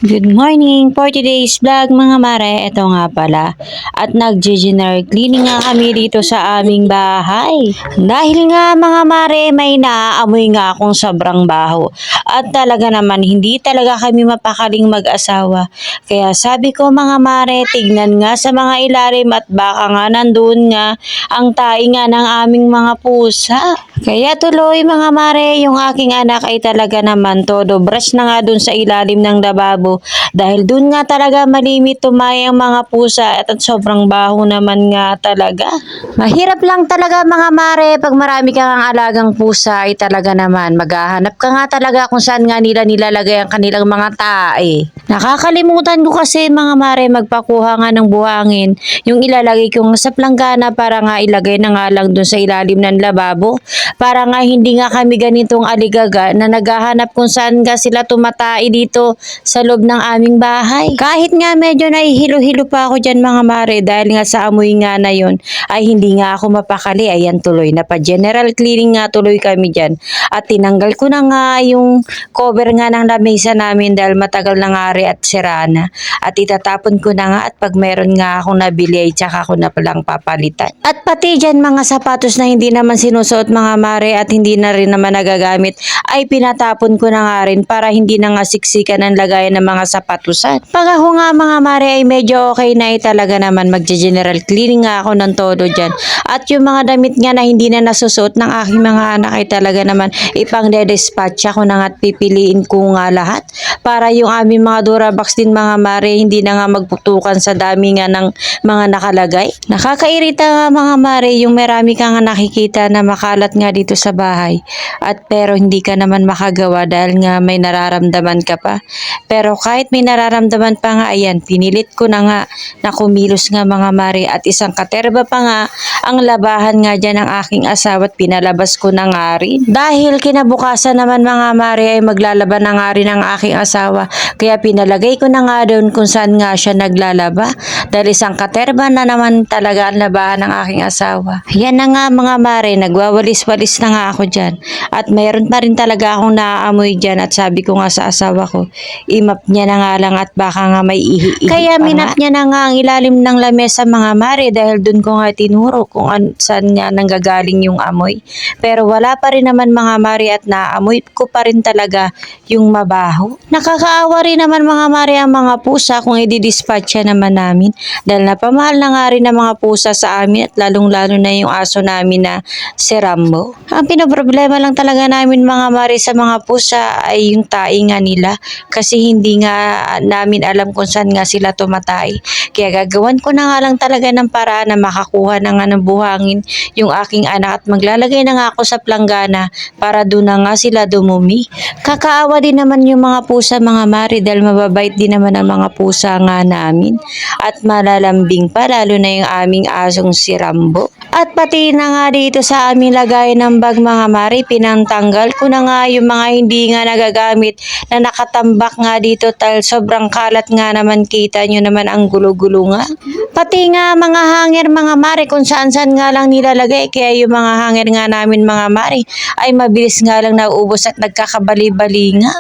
Good morning! For today's vlog mga mare, ito nga pala. At nag-general cleaning nga kami dito sa aming bahay. Dahil nga mga mare, may naaamoy nga akong sobrang baho. At talaga naman, hindi talaga kami mapakaling mag-asawa. Kaya sabi ko mga mare, tignan nga sa mga ilalim at baka nga nandun nga ang tae nga ng aming mga pusa. Kaya tuloy mga mare, yung aking anak ay talaga naman todo brush na nga dun sa ilalim ng lababo dahil dun nga talaga malimit tumay ang mga pusa at sobrang baho naman nga talaga. Mahirap lang talaga mga mare pag marami kang alagang pusa ay talaga naman maghahanap ka nga talaga kung saan nga nila nilalagay ang kanilang mga tae. Nakakalimutan ko kasi mga mare magpakuha nga ng buhangin yung ilalagay kong sa planggana para nga ilagay na nga lang dun sa ilalim ng lababo. Para nga hindi nga kami ganitong aligaga na naghahanap kung saan nga sila tumatai dito sa loob ng aming bahay. Kahit nga medyo nahihilo-hilo pa ako dyan mga mare dahil nga sa amoy nga na yon ay hindi nga ako mapakali. Ayan tuloy na pa general cleaning nga tuloy kami dyan. At tinanggal ko na nga yung cover nga ng lamesa namin dahil matagal na nga rin at sira na. At itatapon ko na nga at pag meron nga akong nabili ay tsaka ko na palang papalitan. At pati dyan mga sapatos na hindi naman sinusuot mga mare at hindi na rin naman nagagamit ay pinatapon ko na nga rin para hindi na nga siksikan ang lagayan ng mga sapatusan. Pag ako nga mga mare ay medyo okay na ay talaga naman mag-general cleaning nga ako ng todo dyan. At yung mga damit nga na hindi na nasusuot ng aking mga anak ay talaga naman ipang-dispatch ako na nga at pipiliin ko nga lahat para yung aming mga Durabox din mga mare hindi na nga magputukan sa dami nga ng mga nakalagay. Nakakairita nga mga mare yung marami ka nga nakikita na makalat nga dito sa bahay at pero hindi ka naman makagawa dahil nga may nararamdaman ka pa. Pero kahit may nararamdaman pa nga ayan, pinilit ko na nga na kumilos nga mga mare at isang katerba pa nga ang labahan nga dyan ng aking asawa at pinalabas ko na nga rin. Dahil kinabukasan naman mga mare ay maglalaba na nga rin ang aking asawa kaya pinalagay ko na nga doon kung saan nga siya naglalaba dahil isang katerba na naman talaga ang labahan ng aking asawa. Yan na nga mga mare, nagwawalis-walis na nga ako dyan. At mayroon pa rin talaga akong naaamoy dyan at sabi ko nga sa asawa ko, imap niya na nga lang at baka nga may ihi-ihi. Kaya minap niya na nga ang ilalim ng lamesa mga mare dahil dun ko nga tinuro kung saan nga nanggagaling yung amoy. Pero wala pa rin naman mga mare at naamoy ko pa rin talaga yung mabaho. Nakakaawa rin naman mga mare ang mga pusa kung i-dispatcha naman namin dahil napamahal na nga rin ang mga pusa sa amin at lalong-lalo na yung aso namin na si Rambo. Ang pinoproblema lang talaga namin mga mare sa mga pusa ay yung tae nga nila kasi hindi nga namin alam kung saan nga sila tumatay. Kaya gagawan ko na nga lang talaga ng paraan na makakuha na nga ng buhangin yung aking anak at maglalagay na nga ako sa planggana para doon na nga sila dumumi. Kakaawa din naman yung mga pusa mga mare dahil mababait din naman ang mga pusa nga namin at malalambing pa lalo na yung aming asong si Rambo. At pati na nga dito sa aming lagay ng bag mga mare, pinantanggal ko na nga yung mga hindi nga nagagamit na nakatambak nga dito dahil sobrang kalat nga naman, kita nyo naman ang gulo-gulo nga. Pati nga mga hanger mga mare kung saan-saan nga lang nilalagay kaya yung mga hanger nga namin mga mare ay mabilis nga lang nauubos at nagkakabali-bali nga.